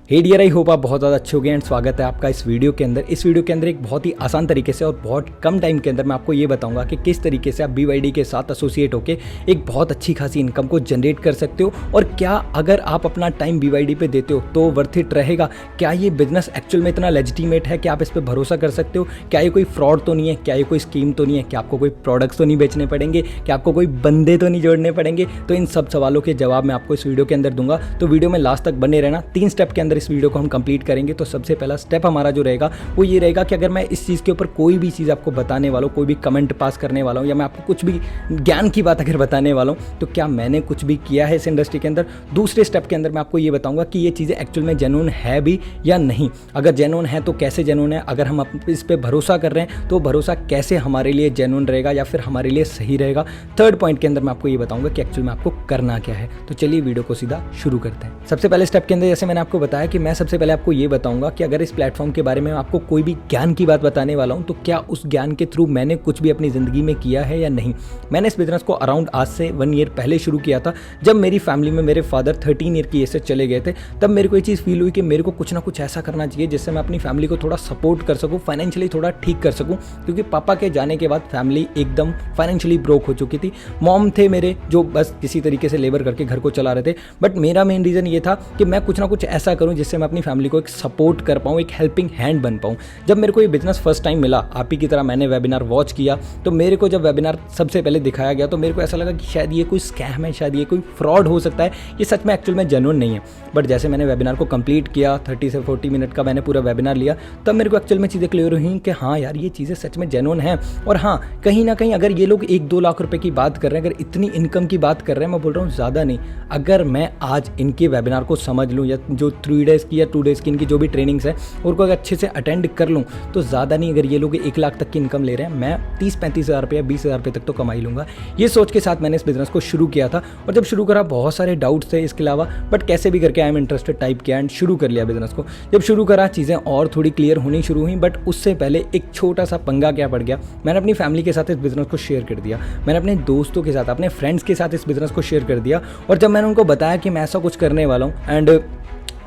Hey dear, I hope आप बहुत ज़्यादा अच्छे हो गए एंड स्वागत है आपका इस वीडियो के अंदर। इस वीडियो के अंदर एक बहुत ही आसान तरीके से और बहुत कम टाइम के अंदर मैं आपको ये बताऊंगा कि किस तरीके से आप BYD के साथ एसोसिएट होकर एक बहुत अच्छी खासी इनकम को जनरेट कर सकते हो और क्या अगर आप अपना टाइम BYD पे देते हो तो वर्थ इट रहेगा। क्या ये बिजनेस एक्चुअल में इतना लेजिटिमेट है कि आप इस पर भरोसा कर सकते हो? क्या ये कोई फ्रॉड तो नहीं है? क्या ये कोई स्कीम तो नहीं है? क्या आपको कोई प्रोडक्ट्स तो नहीं बेचने पड़ेंगे? क्या आपको कोई बंदे तो नहीं जोड़ने पड़ेंगे? तो इन सब सवालों के जवाब मैं आपको इस वीडियो के अंदर दूंगा, तो वीडियो में लास्ट तक बने रहना। 3 स्टेप के अंदर इस वीडियो को हम कंप्लीट करेंगे। तो सबसे पहला स्टेप हमारा जो रहेगा वो ये रहेगा कि अगर मैं इस चीज़ के ऊपर कोई भी चीज़ आपको बताने वाला हूँ, कोई भी कमेंट पास करने वाला हूँ या मैं आपको कुछ भी ज्ञान की बात अगर बताने वाला हूँ तो क्या मैंने कुछ भी किया है इस इंडस्ट्री के अंदर। दूसरे स्टेप के अंदर मैं आपको ये बताऊंगा कि ये चीज़ें एक्चुअल में जेन्युइन है भी या नहीं। अगर जेन्युइन है तो कैसे जेन्युइन है, अगर हम इस पर भरोसा कर रहे हैं तो भरोसा कैसे हमारे लिए जेन्युइन रहेगा या फिर हमारे लिए सही रहेगा। थर्ड पॉइंट के अंदर मैं आपको ये बताऊंगा कि एक्चुअल में आपको करना क्या है। तो चलिए वीडियो को सीधा शुरू करते हैं। सबसे पहले स्टेप के अंदर जैसे मैंने आपको बताया कि मैं सबसे पहले आपको ये बताऊंगा कि अगर इस प्लेटफॉर्म के बारे में आपको कोई भी ज्ञान की बात बताने वाला हूं तो क्या उस ज्ञान के थ्रू मैंने कुछ भी अपनी ज़िंदगी में किया है या नहीं। मैंने इस बिजनेस को अराउंड आज से 1 ईयर पहले शुरू किया था। जब मेरी फैमिली में मेरे फादर 13 ईयर की एज से चले गए थे तब मेरे को ये चीज़ फील हुई कि मेरे को कुछ ना कुछ ऐसा करना चाहिए जिससे मैं अपनी फैमिली को थोड़ा सपोर्ट कर सकूँ, फाइनेंशियली थोड़ा ठीक कर सकूँ, क्योंकि पापा के जाने के बाद फैमिली एकदम फाइनेंशियली ब्रोक हो चुकी थी। मॉम थे मेरे जो बस किसी तरीके से लेबर करके घर को चला रहे थे, बट मेरा मेन रीज़न ये था कि मैं कुछ ना कुछ ऐसा करूँ जिससे मैं अपनी फैमिली को एक सपोर्ट कर पाऊँ, एक हेल्पिंग हैंड बन पाऊँ। जब मेरे को ये बिजनेस फर्स्ट टाइम मिला, आप ही की तरह मैंने वेबिनार वॉच किया, तो मेरे को जब वेबिनार सबसे पहले दिखाया गया तो मेरे को ऐसा लगा कि शायद ये कोई स्कैम है, शायद ये कोई फ्रॉड हो सकता है, ये सच में एक्चुअल में जेन्युइन नहीं है। बट जैसे मैंने वेबिनार को कंप्लीट किया, 30 से 40 मिनट का मैंने पूरा वेबिनार लिया, तब मेरे को एक्चुअल में चीज़ें क्लियर हुई कि हाँ यार, ये चीज़ें सच में जेन्युइन हैं। और हाँ, कहीं ना कहीं अगर ये लोग 1-2 लाख रुपए की बात कर रहे हैं, अगर इतनी इनकम की बात कर रहे हैं, मैं बोल रहा हूँ ज़्यादा नहीं, अगर मैं आज इनके वेबिनार को समझ लूँ या जो 3 डेज़ की या 2 डेज़ की इनकी जो भी ट्रेनिंग्स है उनको अगर अच्छे से अटेंड कर लूँ तो ज़्यादा नहीं, अगर ये लोग 1 लाख तक की इनकम ले रहे हैं, मैं 30-35 हज़ार रुपये, 20 हज़ार रुपये तक तो कमा ही लूँगा। ये सोच के साथ मैंने इस बिज़नेस को शुरू किया था। और जब शुरू करा बहुत सारे डाउट्स थे इसके अलावा, बट कैसे भी करके आई एम इंटरेस्टेड टाइप किया एंड शुरू कर लिया बिज़नेस को। जब शुरू करा चीज़ें और थोड़ी क्लियर होनी शुरू हुई, बट उससे पहले एक छोटा सा पंगा क्या पड़ गया, मैंने अपनी फैमिली के साथ इस बिज़नेस को शेयर कर दिया, मैंने अपने दोस्तों के साथ, अपने फ्रेंड्स के साथ इस बिज़नेस को शेयर कर दिया। और जब मैंने उनको बताया कि मैं ऐसा कुछ करने वाला हूँ एंड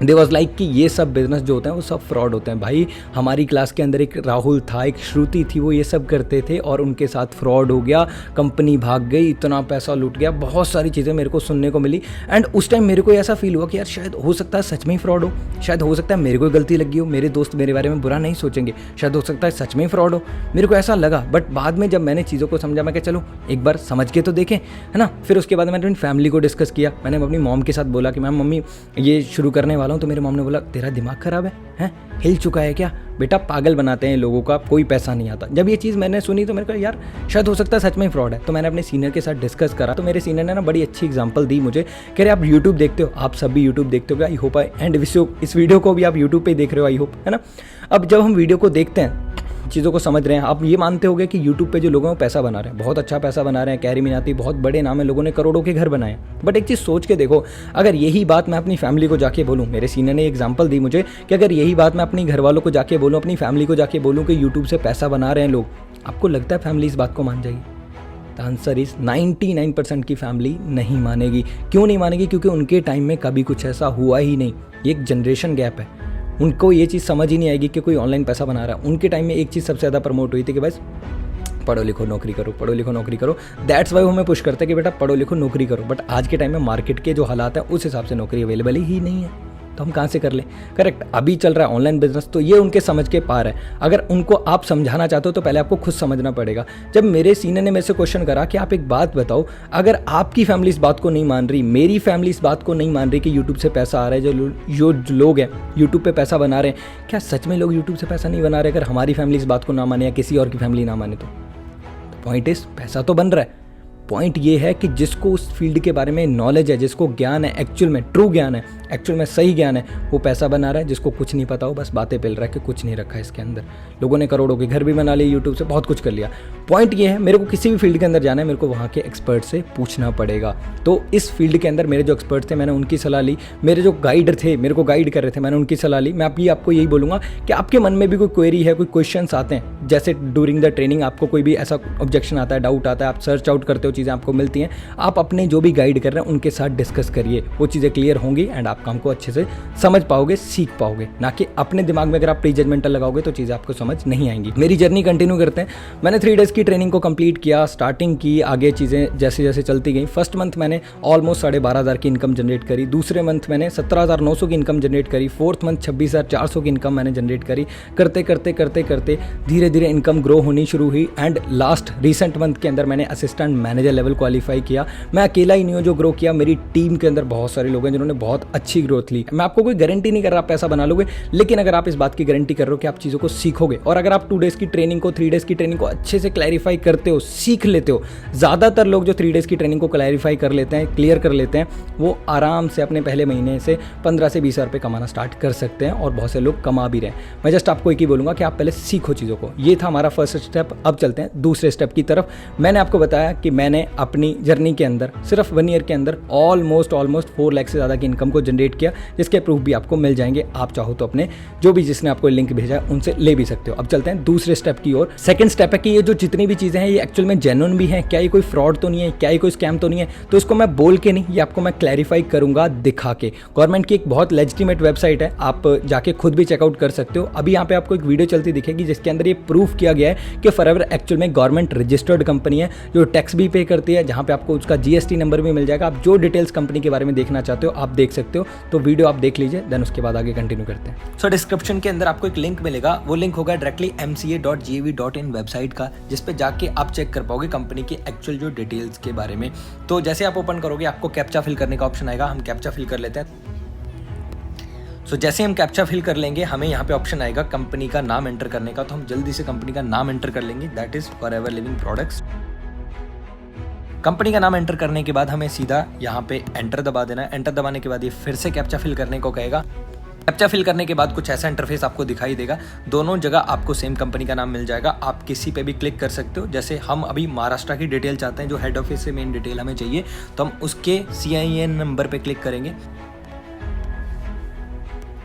दे वॉज लाइक कि ये सब बिजनेस जो होते हैं वो सब फ्रॉड होते हैं। भाई, हमारी क्लास के अंदर एक राहुल था, एक श्रुति थी, वो ये सब करते थे और उनके साथ फ्रॉड हो गया, कंपनी भाग गई, इतना पैसा लूट गया, बहुत सारी चीज़ें मेरे को सुनने को मिली। एंड उस टाइम मेरे को ऐसा फील हुआ कि यार शायद हो सकता है सच में ही फ्रॉड हो, शायद हो सकता है मेरे को गलती लगी हो, मेरे दोस्त मेरे बारे में बुरा नहीं सोचेंगे, शायद हो सकता है सच में ही फ्रॉड हो, मेरे को ऐसा लगा। बट बाद में जब मैंने चीज़ों को समझा, मैं क्या चलो एक बार समझ के तो देखें, है ना। फिर उसके बाद मैंने अपनी फैमिली को डिस्कस किया, मैंने अपनी मॉम के साथ बोला कि मैम, मम्मी ये शुरू करने वाला हूँ। तो मेरे मॉम ने बोला, तेरा दिमाग खराब है, हिल चुका है क्या बेटा, पागल बनाते हैं लोगों का, कोई पैसा नहीं आता। जब ये चीज़ मैंने सुनी तो मेरे को यार शायद हो सकता है सच में फ्रॉड है। तो मैंने अपने सीनियर के साथ डिस्कस करा, तो मेरे सीनियर ने ना बड़ी अच्छी एग्जांपल दी मुझे, कह रहे आप यूट्यूब देखते हो, आप सब भी यूट्यूब देखते हो, आई होप एंड इस वीडियो को भी आप यूट्यूब पे देख रहे हो, आई होप, है ना। अब जब हम वीडियो को देखते हैं, चीज़ों को समझ रहे हैं, आप ये मानते होंगे कि यूट्यूब पे जो लोगों को पैसा बना रहे हैं, बहुत अच्छा पैसा बना रहे हैं, कैरी मिनाती, बहुत बड़े नाम है, लोगों ने करोड़ों के घर बनाए। बट एक चीज़ सोच के देखो, अगर यही बात मैं अपनी फैमिली को जाके बोलूँ, मेरे सीनियर ने एग्जांपल दी मुझे कि अगर यही बात मैं अपनी घर वालों को जाके बोलूँ, अपनी फैमिली को जाके बोलूँ कि यूट्यूब से पैसा बना रहे हैं लोग, आपको लगता है फैमिली इस बात को मान जाएगी? द आंसर इज 99% की फैमिली नहीं मानेगी। क्यों नहीं मानेगी? क्योंकि उनके टाइम में कभी कुछ ऐसा हुआ ही नहीं। ये एक जनरेशन गैप है, उनको ये चीज़ समझ ही नहीं आएगी कि कोई ऑनलाइन पैसा बना रहा है। उनके टाइम में एक चीज़ सबसे ज़्यादा प्रमोट हुई थी कि बस पढ़ो लिखो नौकरी करो, पढ़ो लिखो नौकरी करो। दैट्स वाई हमें पुश करते हैं कि बेटा पढ़ो लिखो नौकरी करो। बट आज के टाइम में मार्केट के जो हालात हैं उस हिसाब से नौकरी अवेलेबल ही नहीं है, तो हम कहाँ से कर लें? करेक्ट, अभी चल रहा है ऑनलाइन बिजनेस, तो ये उनके समझ के पार है। अगर उनको आप समझाना चाहते हो तो पहले आपको खुद समझना पड़ेगा। जब मेरे सीनियर ने मेरे से क्वेश्चन करा कि आप एक बात बताओ, अगर आपकी फैमिली इस बात को नहीं मान रही, मेरी फैमिली इस बात को नहीं मान रही कि यूट्यूब से पैसा आ रहा है, जो लोग हैं यूट्यूब पे पैसा बना रहे हैं, क्या सच में लोग यूट्यूब से पैसा नहीं बना रहे? अगर हमारी फैमिली इस बात को ना माने या किसी और की फैमिली ना माने तो पॉइंट इज पैसा तो बन रहा है। पॉइंट ये है कि जिसको उस फील्ड के बारे में नॉलेज है, जिसको ज्ञान है, एक्चुअल में ट्रू ज्ञान है, एक्चुअल में सही ज्ञान है, वो पैसा बना रहा है। जिसको कुछ नहीं पता हो, बस बातें पेल रहा है कि कुछ नहीं रखा है इसके अंदर। लोगों ने करोड़ों के घर भी बना लिए यूट्यूब से, बहुत कुछ कर लिया। पॉइंट ये है, मेरे को किसी भी फील्ड के अंदर जाना है, मेरे को वहाँ के एक्सपर्ट से पूछना पड़ेगा। तो इस फील्ड के अंदर मेरे जो एक्सपर्ट थे, मैंने उनकी सलाह ली। मेरे जो गाइड थे, मेरे को गाइड कर रहे थे, मैंने उनकी सलाह ली। मैं आपको यही बोलूँगा कि आपके मन में भी कोई क्वेरी है, कोई क्वेश्चंस आते हैं, जैसे ड्यूरिंग द ट्रेनिंग आपको कोई भी ऐसा ऑब्जेक्शन आता है, डाउट आता है, आप सर्च आउट करते हो चीज़ें आपको मिलती हैं, आप अपने जो भी गाइड कर रहे हैं उनके साथ डिस्कस करिए, वो चीज़ें क्लियर होंगी एंड आप काम को अच्छे से समझ पाओगे, सीख पाओगे। ना कि अपने दिमाग में अगर आप प्री जजमेंटल लगाओगे तो चीज़ें आपको समझ नहीं आएंगी। मेरी जर्नी कंटिन्यू करते हैं। मैंने 3 डेज़ की ट्रेनिंग को कंप्लीट किया, स्टार्टिंग की, आगे चीज़ें जैसे जैसे चलती गई। फर्स्ट मंथ मैंने ऑलमोस्ट 12,500 की इनकम जनरेट करी, दूसरे मंथ मैंने 17,900 की इनकम जनरेट करी, फोर्थ मंथ 26,400 की इनकम मैंने जनरेट करी। करते करते करते करते धीरे धीरे इनकम ग्रो होनी शुरू हुई एंड लास्ट रिसेंट मंथ के अंदर मैंने असिस्टेंट मैनेजर लेवल क्वालिफाई किया। मैं अकेला ही नहीं हूँ जो ग्रो किया, मेरी टीम के अंदर बहुत सारे लोग हैं जिन्होंने बहुत अच्छी ग्रोथ ली। मैं आपको कोई गारंटी नहीं कर रहा आप पैसा बना लोगे, लेकिन अगर आप इस बात की गारंटी कर रहे हो कि आप चीज़ों को सीखोगे और अगर आप 2 डेज़ की ट्रेनिंग को 3 डेज़ की ट्रेनिंग को अच्छे से क्लैरिफाई करते हो, सीख लेते हो। ज़्यादातर लोग जो 3 डेज़ की ट्रेनिंग को क्लैरिफाई कर लेते हैं, क्लियर कर लेते हैं, वो आराम से अपने पहले महीने से 15 से 20 हज़ार रुपये कमाना स्टार्ट कर सकते हैं और बहुत से लोग कमा भी रहे हैं। मैं जस्ट आपको एक ही बोलूँगा कि आप पहले सीखो चीज़ों को। ये था हमारा फर्स्ट स्टेप। अब चलते हैं दूसरे स्टेप की तरफ। मैंने आपको बताया कि मैंने अपनी जर्नी के अंदर सिर्फ 1 ईयर के अंदर ऑलमोस्ट 4 लाख से ज़्यादा की इनकम को जनरेट किया, जिसके प्रूफ भी आपको मिल जाएंगे। आप चाहो तो अपने जो भी जिसने आपको लिंक भेजा है उनसे ले भी सकते हो। अब चलते हैं दूसरे स्टेप की ओर। सेकंड स्टेप है कि ये जो जितनी भी चीज़ें हैं ये एक्चुअल में जेन्युइन भी हैं, क्या ये कोई फ्रॉड तो नहीं है, क्या ये कोई स्कैम तो नहीं है। तो इसको मैं बोल के नहीं, ये आपको मैं क्लैरिफाई करूंगा दिखा के। गवर्नमेंट की एक बहुत लेजिटिमेट वेबसाइट है, आप जाके खुद भी चेकआउट कर सकते हो। अभी यहाँ पे आपको एक वीडियो चलती दिखेगी जिसके अंदर ये प्रूफ किया गया है कि फॉरएवर एक्चुअल में गवर्नमेंट रजिस्टर्ड कंपनी है जो टैक्स भी पे करती है, जहाँ पे आपको उसका GST नंबर भी मिल जाएगा। आप जो डिटेल्स कंपनी के बारे में देखना चाहते हो आप देख सकते हो, तो वीडियो आप देख लीजिए, देन उसके बाद आगे कंटिन्यू करते हैं। सो डिस्क्रिप्शन के अंदर आपको एक लिंक मिलेगा, वो लिंक होगा डायरेक्टली mca.gov.in वेबसाइट का, जिस पे जाके आप चेक कर पाओगे कंपनी की एक्चुअल जो डिटेल्स के बारे में। तो जैसे आप ओपन करोगे आपको कैप्चा फिल करने का ऑप्शन आएगा, हम कैप्चा फिल कर लेते हैं। सो जैसे हम कैप्चा फिल कर लेंगे हमें यहाँ पे ऑप्शन आएगा कंपनी का नाम एंटर करने का, तो हम जल्दी से कंपनी का नाम एंटर कर लेंगे, that is forever living products. Company का नाम एंटर करने के बाद हमें सीधा यहाँ पे एंटर दबा देना है। एंटर दबाने के बाद ये फिर से कैप्चा फिल करने को कहेगा। कैप्चा फिल करने के बाद कुछ ऐसा इंटरफेस आपको दिखाई देगा, दोनों जगह आपको सेम कंपनी का नाम मिल जाएगा। आप किसी पे भी क्लिक कर सकते हो। जैसे हम अभी महाराष्ट्र की डिटेल चाहते हैं, जो हेड ऑफिस से मेन डिटेल हमें चाहिए, तो हम उसके CIN नंबर पे क्लिक करेंगे।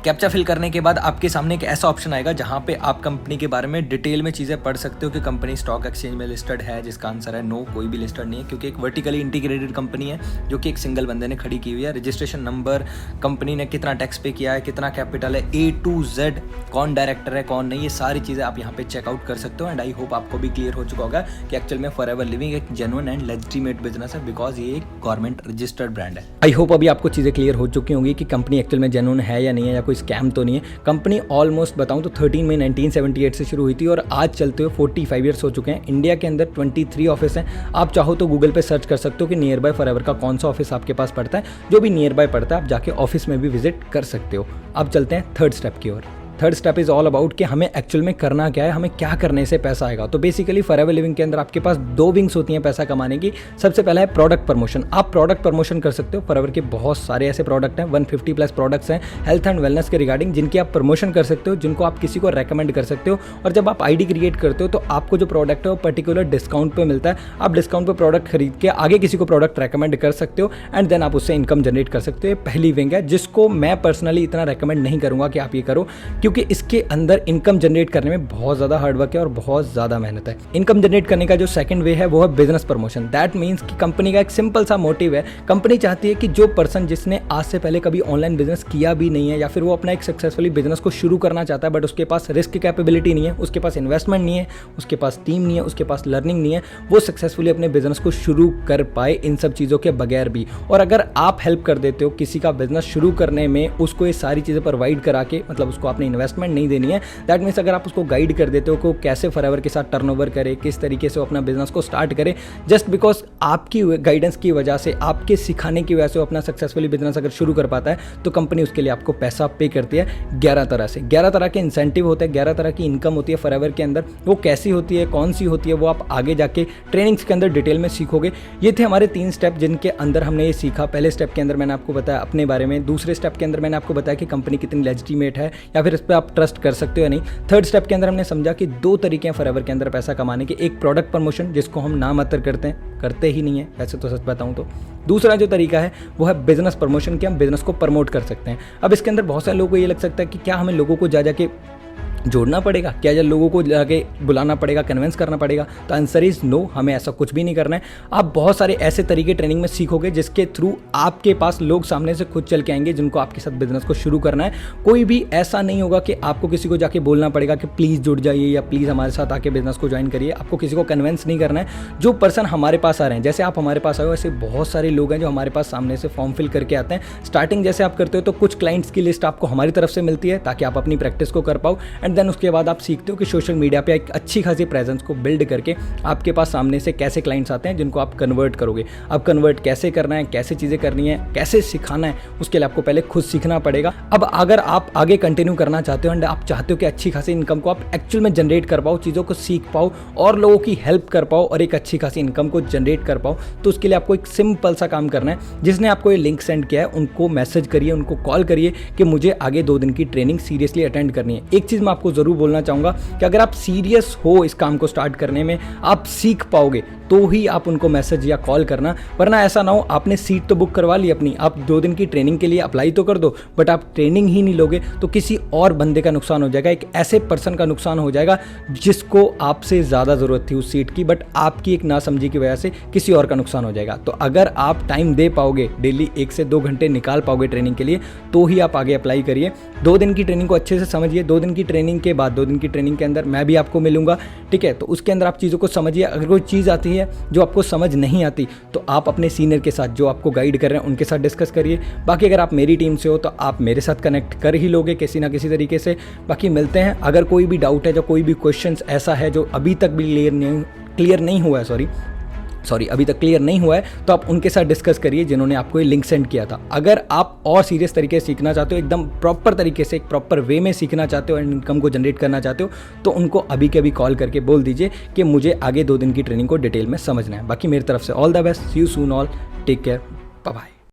कैप्चा फिल करने के बाद आपके सामने एक ऐसा ऑप्शन आएगा जहां पे आप कंपनी के बारे में डिटेल में चीज़ें पढ़ सकते हो कि कंपनी स्टॉक एक्सचेंज में लिस्टेड है, जिसका आंसर है नो, कोई भी लिस्टेड नहीं है, क्योंकि एक वर्टिकली इंटीग्रेटेड कंपनी है जो कि एक सिंगल बंदे ने खड़ी की हुई है। रजिस्ट्रेशन नंबर, कंपनी ने कितना टैक्स पे किया है, कितना कैपिटल है, A to Z, कौन डायरेक्टर है कौन नहीं, ये सारी चीज़ें आप यहाँ पे चेकआउट कर सकते हो। एंड आई होप आपको भी क्लियर हो चुका होगा कि एक्चुअल में फॉरएवर लिविंग एक जेन्युइन एंड लेजिटिमेट बिजनेस है, बिकॉज ये एक गवर्नमेंट रजिस्टर्ड ब्रांड है। आई होप अभी आपको चीज़ें क्लियर हो चुकी होंगी कि कंपनी एक्चुअल में जेन्युइन है या नहीं है, या कोई स्कैम तो नहीं है। कंपनी ऑलमोस्ट बताऊं तो 13 मई 1978 से शुरू हुई थी और आज चलते हुए 45 ईयर्स हो चुके हैं। इंडिया के अंदर 23 ऑफिस हैं। आप चाहो तो गूगल पे सर्च कर सकते हो कि नियर बाय फॉरएवर का कौन सा ऑफिस आपके पास पड़ता है। जो भी नियर बाय पड़ता है आप जाके ऑफिस में भी विजिट कर सकते हो। अब चलते हैं थर्ड स्टेप की ओर। Third step is all about कि हमें एक्चुअल में करना क्या है, हमें क्या करने से पैसा आएगा। तो बेसिकली फॉरएवर लिविंग के अंदर आपके पास 2 विंग्स होती हैं पैसा कमाने की। सबसे पहला है प्रोडक्ट प्रमोशन। आप प्रोडक्ट प्रमोशन कर सकते हो। फॉरएवर के बहुत सारे ऐसे प्रोडक्ट हैं, 150 प्लस प्रोडक्ट्स हैं हेल्थ एंड वेलनेस के रिगार्डिंग, जिनकी आप प्रमोशन कर सकते हो, जिनको आप किसी को रेकमेंड कर सकते हो। और जब आप ID क्रिएट करते हो तो आपको जो प्रोडक्ट है वो पर्टिकुलर डिस्काउंट पे मिलता है। आप डिस्काउंट पे प्रोडक्ट खरीद के आगे किसी को प्रोडक्ट रेकमेंड कर सकते हो एंड देन आप उससे इनकम जनरेट कर सकते हो। पहली विंग है जिसको मैं पर्सनली इतना रेकमेंड नहीं करूंगा कि आप ये करो, क्योंकि इसके अंदर इनकम जनरेट करने में बहुत ज़्यादा हार्डवर्क है और बहुत ज़्यादा मेहनत है। इनकम जनरेट करने का जो सेकंड वे है वो है बिजनेस प्रमोशन। दैट मीन्स कि कंपनी का एक सिंपल सा मोटिव है। कंपनी चाहती है कि जो पर्सन जिसने आज से पहले कभी ऑनलाइन बिजनेस किया भी नहीं है, या फिर वो अपना एक सक्सेसफुली बिजनेस को शुरू करना चाहता है बट उसके पास रिस्क कैपेबिलिटी नहीं है, उसके पास इन्वेस्टमेंट नहीं है, उसके पास टीम नहीं है, उसके पास लर्निंग नहीं है, वो सक्सेसफुली अपने बिजनेस को शुरू कर पाए इन सब चीज़ों के बगैर भी। और अगर आप हेल्प कर देते हो किसी का बिजनेस शुरू करने में, उसको ये सारी चीज़ें प्रोवाइड करा के, मतलब उसको आपने इन्वेस्टमेंट नहीं देनी है, दैट मीन्स अगर आप उसको गाइड कर देते हो कि कैसे फॉरएवर के साथ टर्नओवर करे, किस तरीके से वो अपना बिजनेस को स्टार्ट करे, जस्ट बिकॉज आपकी गाइडेंस की वजह से, आपके सिखाने की वजह से वो अपना सक्सेसफुली बिजनेस अगर शुरू कर पाता है, तो कंपनी उसके लिए आपको पैसा पे करती है 11 तरह से। 11 तरह के इंसेंटिव होते हैं, 11 तरह की इनकम होती है फॉरएवर के अंदर। वो कैसी होती है, कौन सी होती है, वो आप आगे जाके ट्रेनिंग्स के अंदर डिटेल में सीखोगे। ये थे हमारे 3 स्टेप जिनके अंदर हमने ये सीखा। पहले स्टेप के अंदर मैंने आपको बताया अपने बारे में, दूसरे स्टेप के अंदर मैंने आपको बताया कि कंपनी कितनी लेजिटिमेट है या फिर इस पर आप ट्रस्ट कर सकते हो या नहीं। थर्ड स्टेप के अंदर हमने समझा कि 2 तरीके हैं फॉरएवर के अंदर पैसा कमाने के। एक प्रोडक्ट प्रमोशन, जिसको हम नामात्र करते ही नहीं है वैसे तो, सच बताऊं तो। दूसरा जो तरीका है वो है बिजनेस प्रमोशन, कि हम बिजनेस को प्रमोट कर सकते हैं। अब इसके अंदर बहुत सारे लोगों को ये लग सकता है कि क्या हमें लोगों को जा जाके जोड़ना पड़ेगा क्या, या लोगों को जाके बुलाना पड़ेगा, कन्विंस करना पड़ेगा? तो आंसर इज़ नो, हमें ऐसा कुछ भी नहीं करना है। आप बहुत सारे ऐसे तरीके ट्रेनिंग में सीखोगे जिसके थ्रू आपके पास लोग सामने से खुद चल के आएंगे जिनको आपके साथ बिजनेस को शुरू करना है। कोई भी ऐसा नहीं होगा कि आपको किसी को जाके बोलना पड़ेगा कि प्लीज़ जुड़ जाइए या प्लीज़ हमारे साथ आके बिजनेस को ज्वाइन करिए। आपको किसी को कन्विंस नहीं करना है। जो पर्सन हमारे पास आ रहे हैं, जैसे आप हमारे पास आए हो, ऐसे बहुत सारे लोग हैं जो हमारे पास सामने से फॉर्म फिल करके आते हैं। स्टार्टिंग जैसे आप करते हो तो कुछ क्लाइंट्स की लिस्ट आपको हमारी तरफ से मिलती है ताकि आप अपनी प्रैक्टिस को कर पाओ, एंड देन उसके बाद आप सीखते हो कि सोशल मीडिया पे एक अच्छी खासी प्रेजेंस को बिल्ड करके आपके पास सामने से कैसे क्लाइंट्स आते हैं जिनको आप कन्वर्ट करोगे। अब कन्वर्ट कैसे करना है, कैसे चीज़ें करनी है, कैसे सिखाना है, उसके लिए आपको पहले खुद सीखना पड़ेगा। अब अगर आप आगे कंटिन्यू करना चाहते हो एंड आप चाहते हो कि अच्छी खासी इनकम को आप एक्चुअल में जनरेट कर पाओ, चीज़ों को सीख पाओ और लोगों की हेल्प कर पाओ और एक अच्छी खासी इनकम को जनरेट कर पाओ, तो उसके लिए आपको एक सिंपल सा काम करना है। जिसने आपको ये लिंक सेंड किया है उनको मैसेज करिए, उनको कॉल करिए कि मुझे आगे 2 दिन की ट्रेनिंग सीरियसली अटेंड करनी है। एक चीज़ मैं आपको ज़रूर बोलना चाहूँगा कि अगर आप सीरियस हो इस काम को स्टार्ट करने में, आप सीख पाओगे तो ही आप उनको मैसेज या कॉल करना, वरना ऐसा ना हो आपने सीट तो बुक करवा ली अपनी, आप 2 दिन की ट्रेनिंग के लिए अप्लाई तो कर दो, बट आप ट्रेनिंग ही नहीं लोगे तो किसी और बंदे का नुकसान हो जाएगा, एक ऐसे पर्सन का नुकसान हो जाएगा जिसको आपसे ज़्यादा ज़रूरत थी उस सीट की, बट आपकी एक नासमझी की वजह से किसी और का नुकसान हो जाएगा। तो अगर आप टाइम दे पाओगे, डेली 1 से 2 घंटे निकाल पाओगे ट्रेनिंग के लिए, तो ही आप आगे अप्लाई करिए। 2 दिन की ट्रेनिंग को अच्छे से समझिए। 2 दिन की ट्रेनिंग के बाद 2 दिन की ट्रेनिंग के अंदर मैं भी आपको मिलूंगा, ठीक है? तो उसके अंदर आप चीज़ों को समझिए। अगर कोई चीज़ आती है जो आपको समझ नहीं आती तो आप अपने सीनियर के साथ जो आपको गाइड कर रहे हैं उनके साथ डिस्कस करिए। बाकी अगर आप मेरी टीम से हो तो आप मेरे साथ कनेक्ट कर ही लोगे किसी ना किसी तरीके से। बाकी मिलते हैं। अगर कोई भी डाउट है, जो कोई भी क्वेश्चन ऐसा है जो अभी तक भी क्लियर नहीं हुआ है, अभी तक क्लियर नहीं हुआ है, तो आप उनके साथ डिस्कस करिए जिन्होंने आपको ये लिंक सेंड किया था। अगर आप और सीरियस तरीके से सीखना चाहते हो, एकदम प्रॉपर तरीके से, एक प्रॉपर वे में सीखना चाहते हो एंड इनकम को जनरेट करना चाहते हो, तो उनको अभी के अभी कॉल करके बोल दीजिए कि मुझे आगे 2 दिन की ट्रेनिंग को डिटेल में समझना है। बाकी मेरी तरफ से all the best, see you soon all, take care, bye bye.